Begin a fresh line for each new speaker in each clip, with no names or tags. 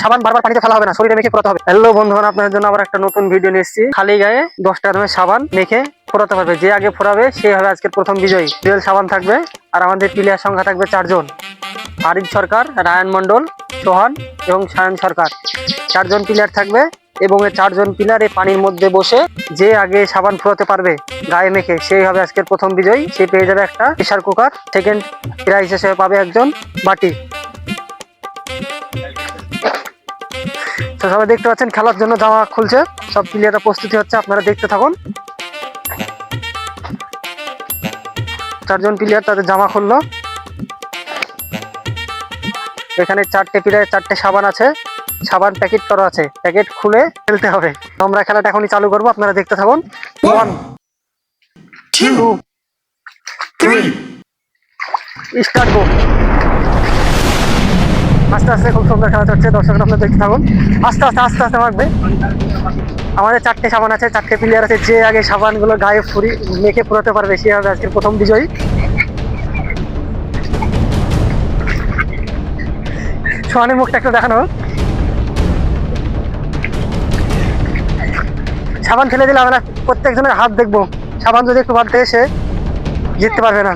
সাবান বারবার পানিতে ফেলা হবে না, শরীরে মেখে ফোরাতে হবে। হ্যালো বন্ধুরা, আপনাদের জন্য আবার একটা নতুন ভিডিও নিয়ে এসেছি। খালি গায়ে 10 টাকা দামের সাবান মেখে ফোরাতে পারবে। যে আগে ফোরাবে সে হবে আজকের প্রথম বিজয়ী। ডুয়েল সাবান থাকবে আর আমাদের প্লেয়ার সংখ্যা থাকবে 4 জন। আরিফ সরকার, রায়ন মন্ডল, সোহান এবং সায়ন সরকার। 4 জন প্লেয়ার থাকবে এবং এই 4 জন প্লেয়ার এই পানির মধ্যে বসে যে আগে সাবান ফোরাতে পারবে গায়ে মেখে সেই হবে আজকের প্রথম বিজয়ী। সে পেয়ে যাবে একটা প্রেসার কুকার, সেকেন্ড প্রাইজ হিসেবে পাবে একজন বাটি। তো সবাই দেখতে পাচ্ছেন খেলার জন্য জামা খুলছে, সব প্লেয়াররা প্রস্তুতি হচ্ছে, আপনারা দেখতে থাকুন। 4 জন প্লেয়ার তাদের জামা খুললো। এখানে 4টে প্লেয়ার, 4টে সাবান আছে, সাবান প্যাকেট করা আছে, প্যাকেট খুলে খেলতে হবে। আমরা খেলাটা এখনই চালু করবো, আপনারা দেখতে থাকুন। 1 2 3 স্টার্ট গো। আস্তে আস্তে খুব সুন্দর খেলা চলছে, দর্শকরা আপনারা দেখতে থাকুন। আস্তে আস্তে আস্তে আস্তে মাখবে। আমাদের 4টে সাবান আছে, 4টে প্লেয়ার আছে, যে আগে সাবানগুলো গায়ে মেখে পুরাতে পারবে সে হবে আজকের প্রথম বিজয়ী। সোহানের মুখটা একটু দেখানো। সাবান ফেলে দিলে হবে না, প্রত্যেকজনের হাত দেখবো। সাবান যদি একটু বাড়তে এসে জিততে পারবে না।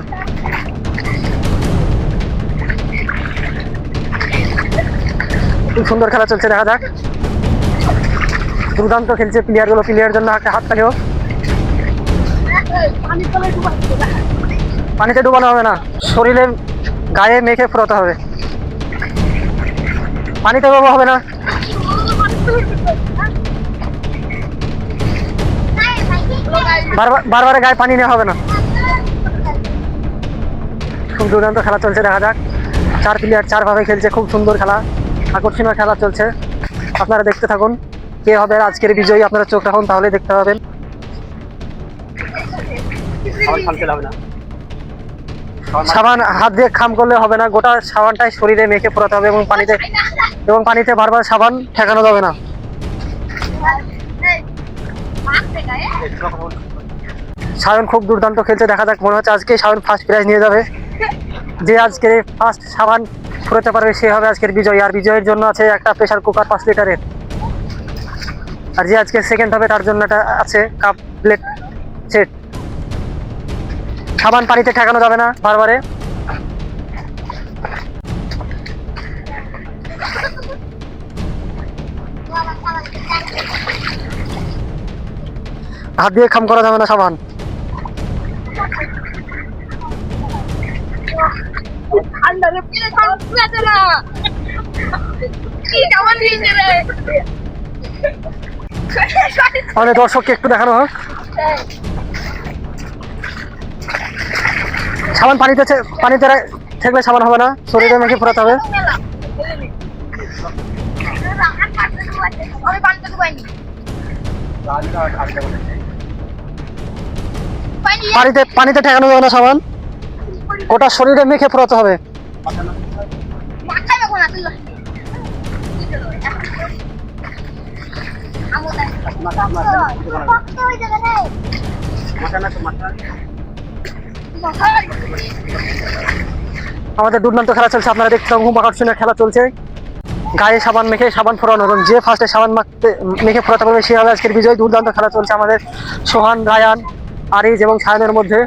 খুব সুন্দর খেলা চলছে, দেখা যাক। দুর্দান্ত খেলছে প্লেয়ারগুলো, প্লেয়ার জন্য একটা হাত তালিও। পানিতে ডুবানো হবে না, শরীরে গায়ে মেখে ফোরাতে হবে। পানিতে ডুবানো হবে না। বারবার গায়ে পানি নেওয়া হবে না। খুব দুর্দান্ত খেলা চলছে, দেখা যাক। 4 প্লেয়ার 4 ভাবে খেলছে, খুব সুন্দর খেলা, আকর্ষণীয় খেলা চলছে। আপনারা দেখতে থাকুন কে হবে আজকের বিজয়ী। আপনারা চোখ রাখুন, তাহলে দেখতে পাবেন। সাবান হাত দিয়ে খাম করলে হবে না, গোটা সাবানটাই শরীরে মেখে ফোরাতে হবে এবং পানিতে বারবার সাবান ঠেকানো যাবে না। সায়ন খুব দুর্দান্ত খেলছে, দেখা যাক। মনে হচ্ছে আজকে সায়ন ফার্স্ট প্রাইজ নিয়ে যাবে। যে আজকের ফার্স্ট সাবান ফুরাতে পারবে সে হবে আজকের বিজয়ী। আর বিজয়ের জন্য আছে একটা প্রেসার কুকার 5 লিটারের। আর যে আজকে সেকেন্ড হবে তার জন্য আছে কাপ প্লেট সেট। সাবান পানিতে ঠেকানো যাবে না বারবারে। হাত দিয়ে খাম করা যাবে না সাবান। আমাদের দর্শককে একটু দেখানো হোক। সাবান পানিতে থাকলে সাবান হবে না, শরীরে মেখে ফোরাতে হবে। পানিতে ঠেকানো যাবে না সাবান, গোটা শরীরে মেখে ফোরাতে হবে। আমাদের দুর্দান্ত খেলা চলছে, আপনারা দেখতে পাবেন। খুব আকর্ষণীয় খেলা চলছে, গায়ে সাবান মেখে সাবান ফোরানো এবং যে ফার্স্টে সাবান মেখে ফোরাতে পারবে সে হবে আজকের বিজয়। দুর্দান্ত খেলা চলছে আমাদের সোহান, রায়ান, আরিজ এবং সায়নের মধ্যে।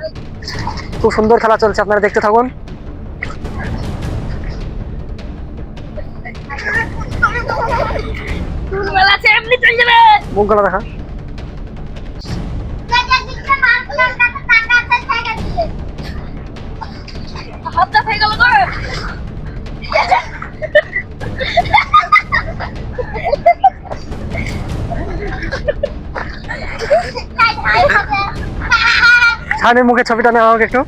খুব সুন্দর খেলা চলছে, আপনারা দেখতে থাকুন। মুখগুলো দেখা। সায়নের মুখে ছবিটা নেওয়া হোক একটু।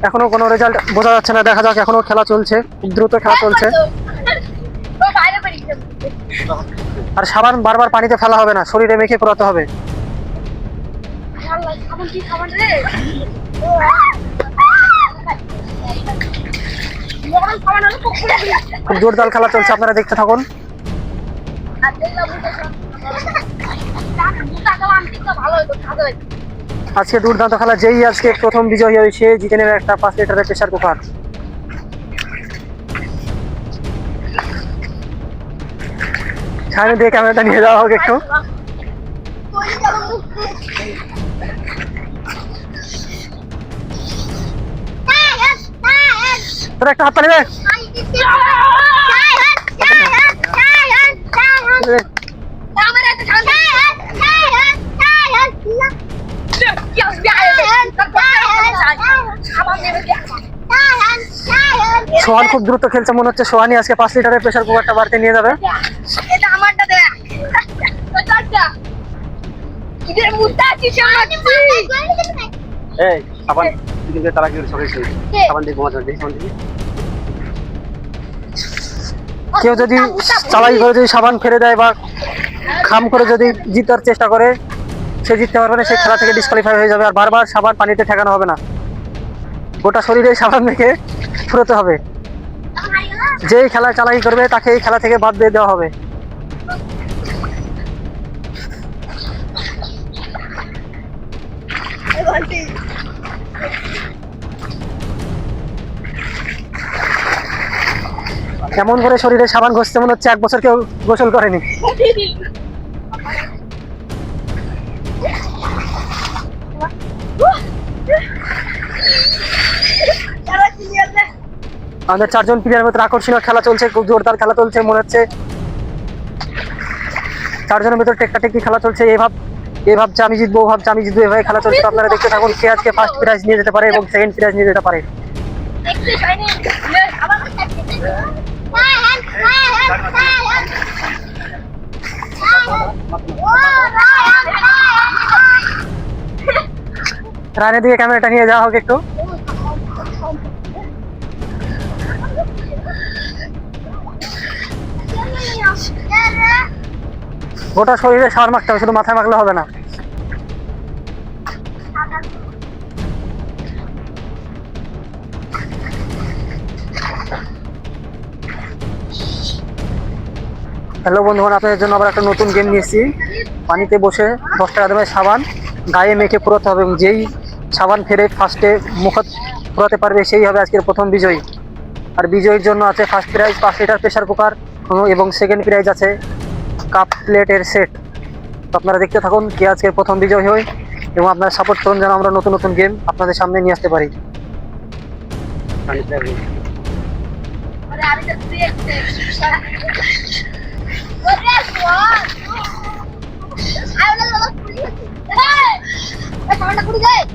এখনো কোনো রেজাল্ট বোঝা যাচ্ছে না, দেখা যাক। এখনো খেলা চলছে, খুব দ্রুত খেলা চলছে। আর সাবান বারবার পানিতে ফেলা হবে না, শরীরে মেখে পরাতে হবে। খুব জোরদার খেলা চলছে, আপনারা দেখতে থাকুন। আজকে দুর্দান্ত খেলা, যেই আজকে প্রথম বিজয়ী হয়েছে জিতে নেবে একটা 5 লিটারের প্রেসার কুকার। সামনে দিয়ে ক্যামেরাটা নিয়ে যাওয়া হোক একটু। তোর একটা হাত পানি দে। সোহান খুব দ্রুত খেলছে, মনে হচ্ছে সোহানি আজকে 5 লিটারের প্রেসার কুকারটা বাড়তে নিয়ে যাবে। কেউ যদি চালাই করে যদি সাবান ফেলে দেয় বা খাম করে যদি জিতার চেষ্টা করে, সে জিততে পারবে না, সে খেলা থেকে ডিসকোয়ালিফাই হয়ে যাবে। আর বারবার সাবান পানিতে ঠেকানো হবে না, গোটা শরীরে সাবান মেখে ফুরোতে হবে। যেই খেলা চালাকি করবে তাকে এই খেলা থেকে বাদ দিয়ে দেওয়া হবে। কেমন করে শরীরে সাবান ঘষছে, মনে হচ্ছে 1 বছর কেউ গোসল করেনি। আমাদের 4 জন প্লেয়ারের ভিতরে আকর্ষণীয় খেলা চলছে, খুব জোরদার খেলা চলছে, মনে হচ্ছে 4 জনের ভিতরে টেক্কাটেক্কি খেলা চলছে। এই ভাবছে আমি জিতবো, ও ভাবছে আমি জিতবো, এভাবে খেলা চলছে। আপনারা দেখতে থাকুন কে আজকে ফার্স্ট প্রাইজ নিয়ে যেতে পারে এবং সেকেন্ড প্রাইজ নিয়ে যেতে পারে। রানের দিকে ক্যামেরাটা নিয়ে যাওয়া হোক একটু। গোটা শরীরে সার মাখতে হবে, শুধু মাথায় মাখলে হবে না। হ্যালো বন্ধুগণ, আপনাদের জন্য আবার একটা নতুন গেম নিয়ে এসেছি। পানিতে বসে 10 টাকা দামের সাবান গায়ে মেখে পুরোতে হবে, এবং যেই সাবান ফেরে ফার্স্টে মুখ পুরাতে পারবে সেই হবে আজকের প্রথম বিজয়ী। আর বিজয়ীর জন্য আছে first prize 5 litre pressure cooker এবং সেকেন্ড প্রাইজ আছে কাপ প্লেটের সেট। তো আপনারা দেখতে থাকুন কে আজকের প্রথম বিজয়ী হয়, এবং আপনারা সাপোর্ট করুন যেন আমরা নতুন নতুন গেম আপনাদের সামনে নিয়ে আসতে পারি।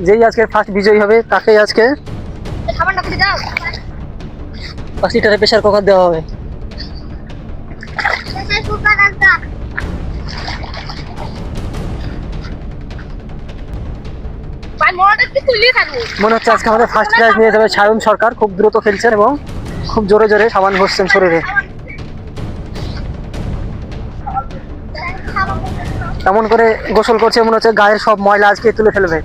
যেই আজকে ফার্স্ট বিজয়ী হবে তাকে আজকে 5 লিটারের প্রেসার কুকার দেওয়া হবে। মনে হচ্ছে আজকে আমাদের ফার্স্ট প্রাইজ নিয়ে যাবে সায়ন সরকার। খুব দ্রুত খেলছেন এবং খুব জোরে জোরে সাবান ঘষছেন শরীরে। এমন করে গোসল করছে, মনে হচ্ছে গায়ের সব ময়লা আজকে তুলে ফেলবে।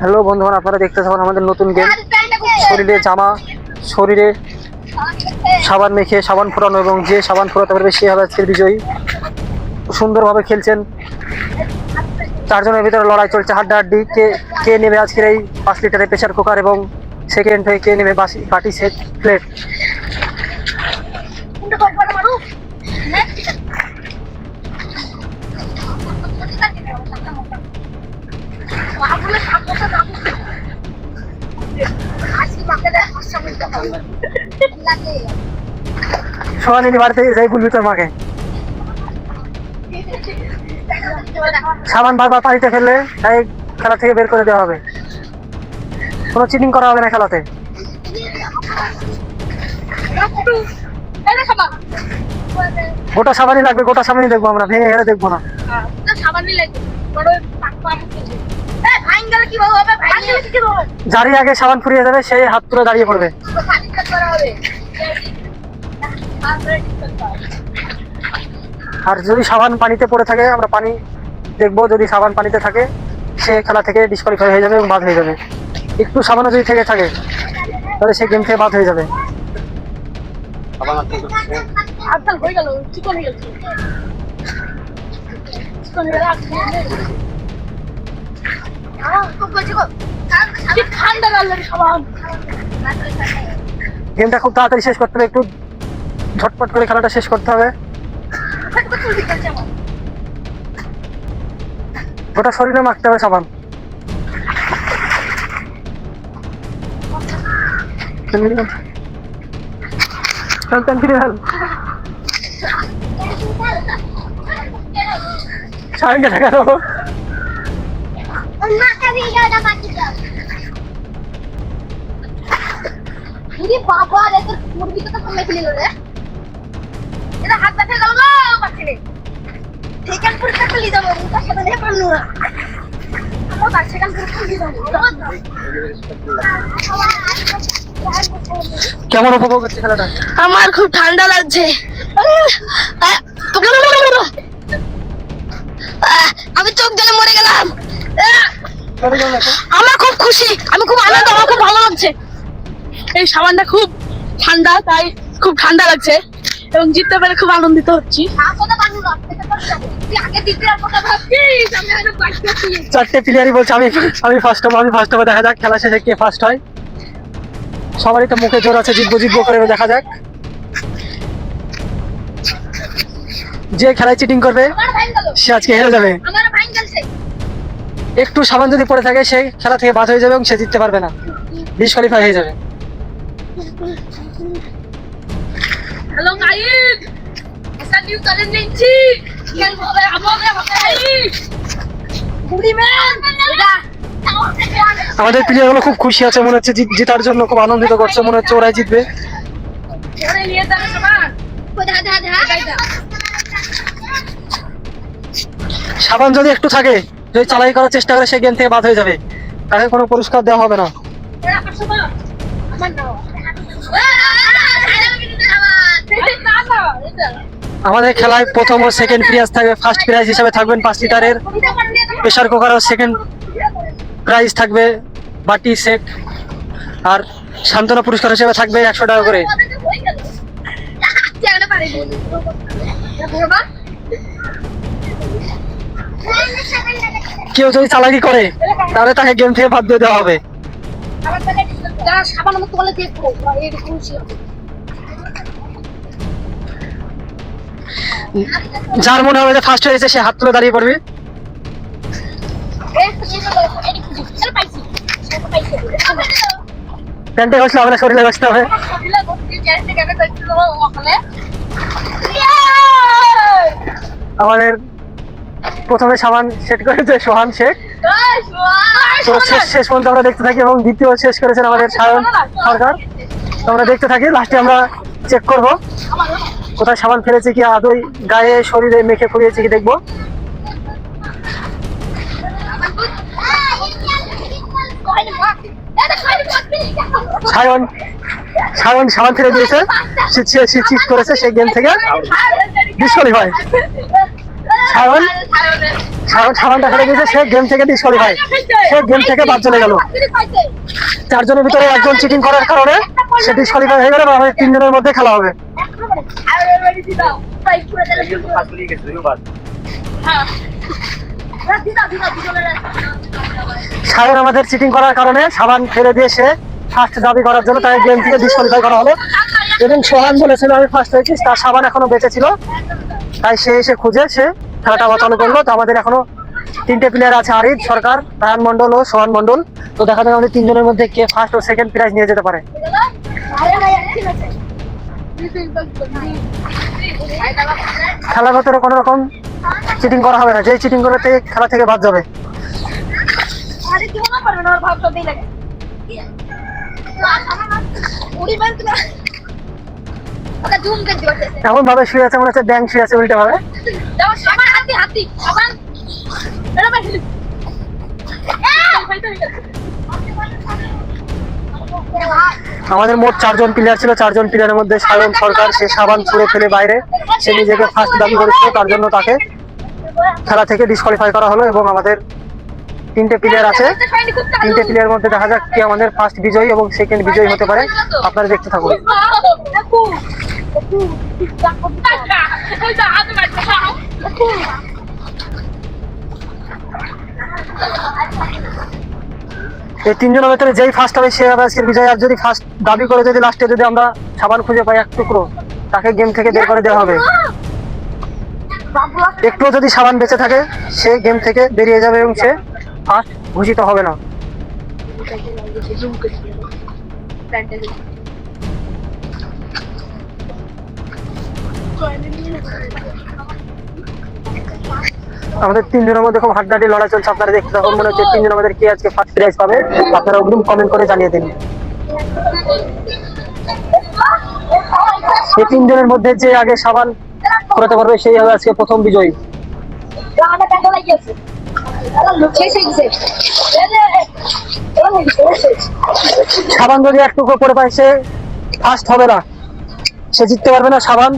হ্যালো বন্ধুগণ, আপনারা দেখতে থাকুন আমাদের নতুন গেম। শরীরে জামা, শরীরে সাবান মেখে সাবান ফোটানো, এবং যে সাবান ফোটাতে পারবে সে হবে আজকের বিজয়ী। সুন্দরভাবে খেলছেন, 4 জনের ভিতরে লড়াই চলছে হাড্ডাহাড্ডি। কে নেবে আজকের এই 5 লিটারের প্রেসার কুকার, এবং সেকেন্ড হয়ে কে নেবে বাটি সেট প্লেট। সোহানি বাড়িতে যাই বলবি তোর মাকে। সাবান বারবার পানিতে ফেললে তাই খেলা থেকে বের করে দেওয়া হবে। কোনো চিটিং করা হবে না খেলাতে। গোটা সাবানই লাগবে, গোটা সাবানই দেখবো আমরা, ভেঙে হেরে দেখবো না। যারই আগে সাবান ফুরিয়ে যাবে সেই হাত তুলে দাঁড়িয়ে পড়বে। আর যদি সাবান পানিতে পড়ে থাকে আমরা পানি দেখবো, যদি সাবান পানিতে থাকে সে খেলা থেকে ডিসকোয়ালিফাই হয়ে যাবে এবং বাদ হয়ে যাবে। একটু সাবানও যদি থেকে থাকে তাহলে সে গেম থেকে বাদ হয়ে যাবে। গেমটা খুব তাড়াতাড়ি শেষ করতে হবে, একটু ঝটপট করে খেলাটা শেষ করতে হবে। গোটা শরীরে মাখতে হবে সাবান। সাবানকে ঢাকা দেবো।
বাবা মুরগিটা তো সামনে খেলে রে, এটা হাত ব্যথা গেল গো পাখিরে। সেকেন্ড পরীক্ষা খুলি যাবো, তার সাথে নিয়ে পারলো না। আমার তার সেকেন্ড পরীক্ষা খুলি যাবো।
কেমন উপভোগ হচ্ছে খেলাটা?
আমার খুব ঠান্ডা লাগছে। আমি চোখ জলে মরে গেলাম। আমার খুব খুশি, আমি খুব আনন্দ, আমার খুব ভালো লাগছে। এই সাবানটা খুব ঠান্ডা, তাই খুব ঠান্ডা লাগছে এবং জিততে পেরে খুব আনন্দিত হচ্ছি।
চারটে প্লেয়ারই বলছে আমি ফার্স্ট হবো, আমি ফার্স্ট হবো। দেখা যাক খেলা শেষে কে ফার্স্ট হয়। সবারই তো মুখে জোর আছে, জিতবো জিতবো করে, দেখা যাক। যে খেলায় চিটিং করবে সে আজকে হেরে যাবে। একটু সাবান যদি পড়ে থাকে সে খেলা থেকে বাদ হয়ে যাবে এবং সে জিততে পারবে না, ডিসকোয়ালিফাই হয়ে যাবে।
Hello guys, it's a new challenge.
আমাদের প্লেয়ার গুলো খুব খুশি আছে, মনে হচ্ছে জেতার জন্য খুব আনন্দিত করছে, মনে হচ্ছে ওরাই জিতবে। সাবান যদি একটু থাকে, যদি চালাই করার চেষ্টা করে সে গেম থেকে বাদ হয়ে যাবে, তাকে কোনো পুরস্কার দেওয়া হবে না। আমাদের খেলায় প্রথম ও সেকেন্ড প্রাইজ থাকবে। ফার্স্ট প্রাইজ হিসেবে থাকবেন 5 লিটারের প্রেসার কুকার, ও সেকেন্ড প্রাইজ থাকবে বাটি সেট, আর সান্ত্বনা পুরস্কার হিসেবে থাকবে 100 টাকা করে। কেউ যদি চালাকি করে তাহলে তাকে গেম থেকে বাদ দিয়ে দেওয়া হবে। যার মনে হবে যে ফার্স্ট হয়েছে সে হাত তুলে দাঁড়িয়ে পড়বে। প্যান্টে বসলে হবে না, শরীরে বসতে হবে। আমাদের প্রথমে সাবান সেট করেছে সোহান শেখ, তো শেষ পর্যন্ত আমরা দেখতে থাকি, এবং দ্বিতীয় শেষ করেছেন আমাদের সায়ন সরকার। তো আমরা দেখতে থাকি, লাস্টে আমরা চেক করব কোথায় সাবান ফেলেছে কি, আদৌ গায়ে শরীরে মেখে ফুরিয়েছে কি দেখবো। সায়ন সাবান ফেলে দিয়েছে, সে চিট করেছে, সেই গেম থেকে ডিসকোয়ালিফাই। সাবানটা ফেলে দিয়েছে, সে গেম থেকে ডিসকোয়ালিফাই, সে গেম থেকে বাদ চলে গেল। 4 জনের ভিতরে একজন চিটিং করার কারণে সে ডিসকোয়ালিফাই হয়ে গেল, এবং আমাদের 3 জনের মধ্যে খেলা হবে। সায়ন আমাদের চিটিং করার কারণে সাবান ফেলে দিয়ে সে ফার্স্ট দাবি করার জন্য তাকে গেম থেকে ডিসকোয়ালিফাই করা হলো। এবং সোহান বলেছিল আমি ফার্স্ট হয়েছি, তার সাবান এখনো বেঁচে ছিল, তাই সে এসে খুঁজে সে খেলাটা চালু করলো। তো আমাদের এখনো 3টে প্লেয়ার আছে, আরিফ সরকার, রায়ন মন্ডল ও সোহান মন্ডল। তো দেখা যাক আমাদের 3 জনের মধ্যে কে ফার্স্ট ও সেকেন্ড প্রাইজ নিয়ে যেতে পারে। খেলার ভেতরে কোনো রকম চিটিং করা হবে না, যেই চিটিং করতে খেলা থেকে বাদ যাবে।
আরে কেউ না পারবে না ওর ভাব সবই লাগে উড়ি বান তুমি ওটা জুম করে দিও
এমন ভাবে শুয়ে আছে মনে হচ্ছে ব্যাংক শুয়ে আছে উল্টা ভাবে।
দাও সাবান হাতি সাবান এটা বাইরে
আমাদের মোট 4 জন প্লেয়ার ছিল, 4 জন প্লেয়ারের মধ্যে সায়ন সরকার সে সাবান ছুঁড়ে ফেলে বাইরে, সে নিজেকে ফার্স্ট দাবি করেছিল, তার জন্য তাকে খেলা থেকে ডিসকোয়ালিফাই করা হলো। এবং আমাদের 3টে প্লেয়ার আছে, 3টে প্লেয়ারের মধ্যে দেখা যাক কি আমাদের ফার্স্ট বিজয়ী এবং সেকেন্ড বিজয়ী হতে পারে। আপনারা দেখতে থাকুন। এই 3 জনের ভেতরে যেই ফার্স্ট হবে সে হবে আজকের বিজয়। আর যদি ফার্স্ট দাবি করে যদি লাস্টে যদি আমরা সাবান খুঁজে পাই এক টুকরো, তাকে গেম থেকে বের করে দেওয়া হবে। একটু যদি সাবান বেঁচে থাকে সে গেম থেকে বেরিয়ে যাবে এবং সে ফার্স্ট ঘোষিত হবে না। আমাদের 3 জনের মধ্যে খুব হাড্ডাহাড্ডি লড়াই চলছে, আপনারা দেখতে থাকুন। মনে হচ্ছে 3 জন আমাদের কে আজকে ফার্স্ট প্রাইজ পাবে, আপনারা অগ্রিম কমেন্ট করে জানিয়ে দিন। এই 3 জনের মধ্যে যে আগে সাবান করতে পারবে সেই হবে আজকে প্রথম বিজয়ী। সাবান যদি এক টুকরো করে পায় সে ফার্স্ট হবে না, সে জিততে পারবে না। সাবান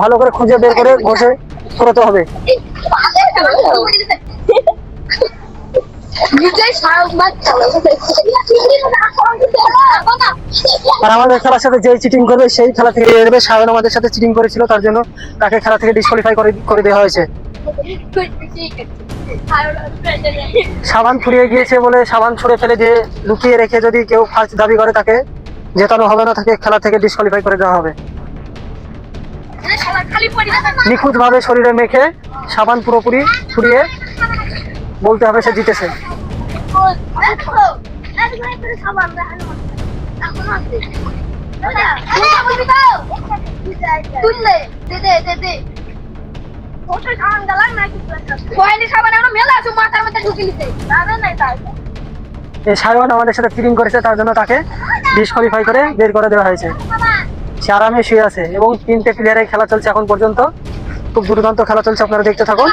ভালো করে খুঁজে বের করে ঘষে করতে হবে। আর আমাদের খেলার সাথে যেই চিটিং করবে সেই খেলা থেকে বেরিয়ে যাবে। সায়ন আমাদের সাথে চিটিং করেছিল, তার জন্য তাকে খেলা থেকে ডিসকোয়ালিফাই করে দেওয়া হয়েছে। সাবান ফুরিয়ে গিয়েছে বলে সাবান ছুঁড়ে ফেলে দিয়ে লুকিয়ে রেখে যদি কেউ ফার্স্ট দাবি করে তাকে জেতানো হবে না, তাকে খেলা থেকে ডিসকোয়ালিফাই করে দেওয়া হবে। নিখুঁত ভাবে শরীরে মেখে সাবান পুরোপুরি ছুড়িয়ে বলতে হবে সে জিতেছে। সায়ন আমাদের সাথে চিটিং করেছে, তার জন্য তাকে ডিসকোয়ালিফাই করে বের করে দেওয়া হয়েছে। সে আরামে শুয়ে আছে এবং 3টে প্লেয়ারের খেলা চলছে এখন পর্যন্ত। খুব দুর্দান্ত খেলা চলছে, আপনারা দেখতে থাকুন।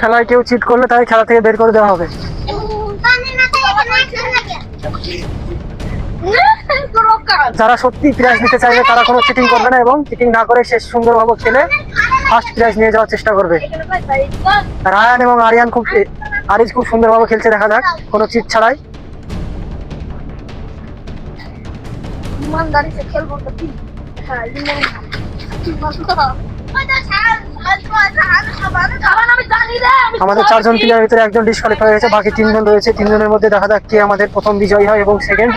খেলায় কেউ চিট করলে তাই খেলা থেকে বের করে দেওয়া হবে। যারা সত্যি প্রাইজ নিতে চাইবে তারা কোনো চিটিং করবে না এবং চিটিং না করে সে সুন্দরভাবে খেলে ফার্স্ট প্রাইজ নিয়ে যাওয়ার চেষ্টা করবে। রায়ান এবং আরিজ খুব সুন্দরভাবে খেলছে, দেখা যাক কোনো চিট ছাড়াই। আমাদের 4 জন প্লেয়ারের ভিতরে একজন ডিসকোয়ালিফাই হয়েছে, বাকি 3 জন রয়েছে। 3 জনের মধ্যে দেখা যাক কে আমাদের প্রথম বিজয়ী হয় এবং সেকেন্ড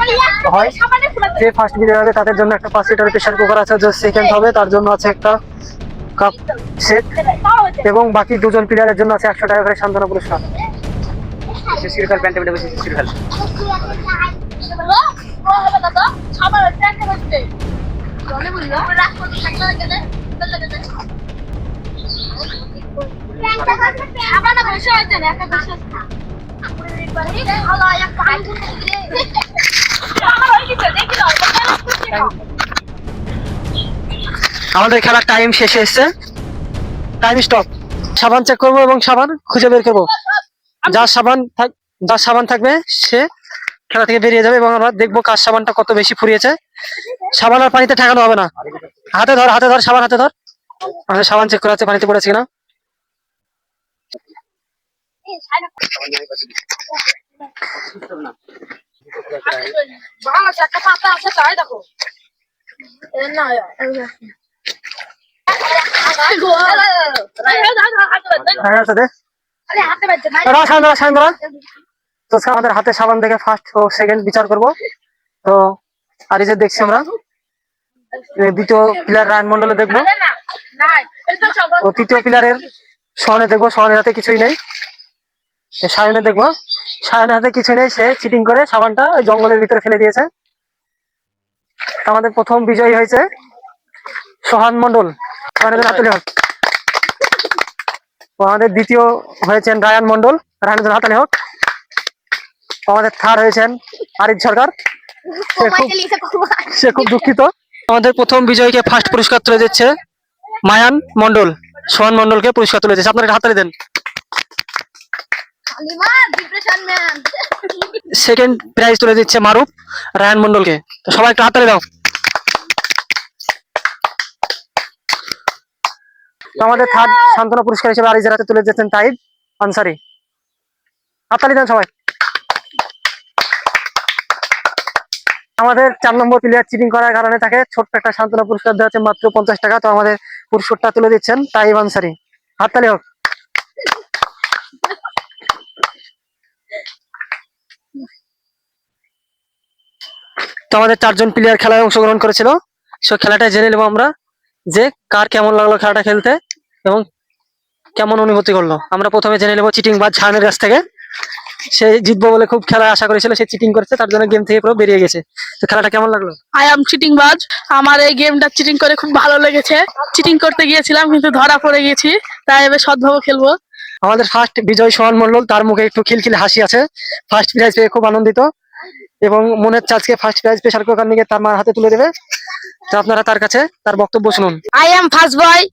হয়। যে ফার্স্ট বিজয়ী হবে তাদের জন্য একটা 5 লিটার প্রেসার কুকার আছে, যে সেকেন্ড হবে তার জন্য আছে একটা কাপ সেট এবং বাকি 2 জন প্লেয়ারের জন্য আছে 100 টাকা করে সান্ত্বনা পুরস্কার। আমাদের খেলার টাইম শেষে এসছে, টাইম স্টপ। সাবান চেক করবো এবং সাবান খুঁজে বের করবো। যার সাবান থাকবে সে খেলা থেকে বেরিয়ে যাবে এবং আমরা দেখবো কার সাবানটা কত বেশি ফুরিয়েছে। সাবান আর পানিতে ঠেকানো হবে না। হাতে ধর সাবান, হাতে ধর। আমাদের সাবান চেক করা আছে পানিতে পড়েছে কিনা। আমাদের হাতে সাবান দেখে ফার্স্ট ও সেকেন্ড বিচার করবো। তো আর এই যে দেখছি আমরা দ্বিতীয় প্লেয়ার রায়ন মন্ডলে দেখবো, ও তৃতীয় প্লেয়ারের সোহানে দেখবো। সোহানের হাতে কিছুই নেই। সায়নে দেখবো, সায়নের হাতে কিছু নেই, সে চিটিং করে সাবানটা ওই জঙ্গলের ভিতরে ফেলে দিয়েছে। আমাদের প্রথম বিজয়ী হয়েছে সোহান মন্ডল। সোহানের হাতে হোক। আমাদের দ্বিতীয় হয়েছেন রায়ান মন্ডল, রায়ানের হাতালি হোক। আমাদের থার্ড হয়েছেন আরিফ সরকার, সে খুব দুঃখিত। আমাদের প্রথম বিজয়ীকে ফার্স্ট পুরস্কার তুলে দিচ্ছে মায়ান মন্ডল, সোহান মন্ডলকে পুরস্কার তুলে দিচ্ছে। আপনারা হাতালি দেন। সেকেন্ড প্রাইজ তুলে দিচ্ছে মারুফ রায়ান মন্ডলকে। তো সবাই একটু হাতালি দাও। তো আমাদের থার্ড সান্ত্বনা পুরস্কার হিসেবে আরিজের হাতে তুলে দিচ্ছেন তাইব আনসারি। হাতালি দেন সবাই। আমাদের 4 নম্বর প্লেয়ার চিটিং করার কারণে তাকে ছোট্ট একটা সান্ত্বনা পুরস্কার দেওয়া হচ্ছে মাত্র 50 টাকা। তো আমাদের পুরস্কারটা তুলে দিচ্ছেন তাইব আনসারি। হাততালি হোক। তো আমাদের 4 জন প্লেয়ার খেলায় অংশগ্রহণ করেছিল। সো খেলাটা জেনে নেবো আমরা যে কার কেমন লাগলো খেলাটা খেলতে এবং কেমন অনুভূতি করলো। আমরা প্রথমে জেনে নেবো চিটিং বাজ ছানের কাছ থেকে। সে জিতবো বলে খুব খেলা আশা করেছিল, সে চিটিং করেছে, তার জন্য গেম থেকে পুরো বেরিয়ে গেছে। তো খেলাটা কেমন লাগলো?
আই এম চিটিং বাজ। আমার এই গেমটা চিটিং করে খুব ভালো লেগেছে। চিটিং করতে গিয়েছিলাম কিন্তু ধরা পড়ে গেছি, তাই এবার সৎভাবে খেলবো।
আমাদের ফার্স্ট বিজয় সোহান মন্ডল, তার মুখে একটু খিলখিল হাসি আছে। ফার্স্ট প্রাইজ পেয়ে খুব আনন্দিত এবং মনে হচ্ছে আজকে ফার্স্ট প্রাইজ প্রেসার কুকার নিয়ে তার মার হাতে তুলে দেবে। তো আপনারা তার কাছে তার বক্তব্য শুনুন।
I am first boy.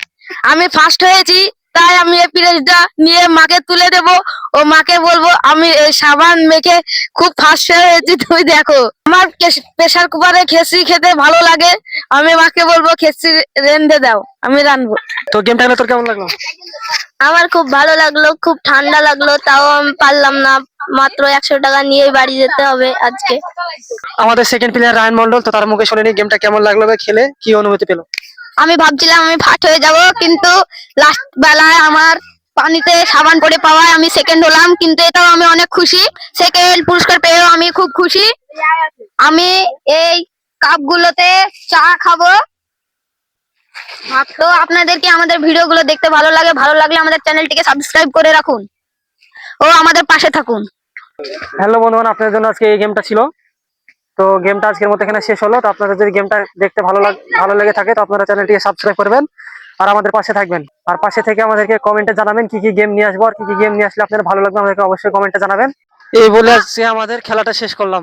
আমি ফার্স্ট হয়েছি, তাই আমি এই প্রাইজটা নিয়ে মাকে তুলে দেব ও মাকে বলবো আমি এই সাবান মেখে খুব ফার্স্ট হয়েছি, তুমি দেখো। আমার প্রেসার কুকারে খেসি খেতে ভালো লাগে, আমি মাকে বলবো খেসি রেঁধে দাও, আমি রানবো।
তো গেমটা তোর কেমন লাগলো?
আমার খুব ভালো লাগলো, খুব ঠান্ডা লাগলো, তাও আমি পারলাম না। মাত্র 100 টাকা নিয়ে বাড়ি যেতে হবে আজকে।
আমাদের সেকেন্ড প্লেয়ার রায়ন মন্ডল, তো তার মুখে শুনে গেমটা কেমন লাগলো বা খেলে কি অনুভূতি পেলো।
আমি ভাবছিলাম আমি ফার্স্ট হয়ে যাব, কিন্তু লাস্ট বেলায় আমার পানিতে সাবান পড়ে পাওয়ায় আমি সেকেন্ড হলাম। কিন্তু এটাও আমি অনেক খুশি, সেকেন্ড পুরস্কার পেয়েও আমি খুব খুশি। আমি এই কাপগুলোতে চা খাবো। তো আপনাদেরকে আমাদের ভিডিওগুলো দেখতে ভালো লাগলে আমাদের চ্যানেলটিকে সাবস্ক্রাইব করে রাখুন ও আমাদের পাশে থাকুন।
হ্যালো বন্ধুগণ, আপনাদের জন্য আজকে এই গেমটা ছিল। তো গেমটা আজকের মতো এখানে শেষ হলো। তো আপনাদের যদি গেমটা দেখতে ভালো লেগে থাকে তো আপনারা চ্যানেলটিকে সাবস্ক্রাইব করবেন আর আমাদের পাশে থাকবেন। আর পাশে থেকে আমাদেরকে কমেন্টে জানাবেন কি কি গেম নিয়ে আসবো আর কি কি গেম নিয়ে আসলে আপনাদের ভালো লাগবে, আমাদেরকে অবশ্যই কমেন্টে জানাবেন। এই বলে আজকে আমাদের খেলাটা শেষ করলাম।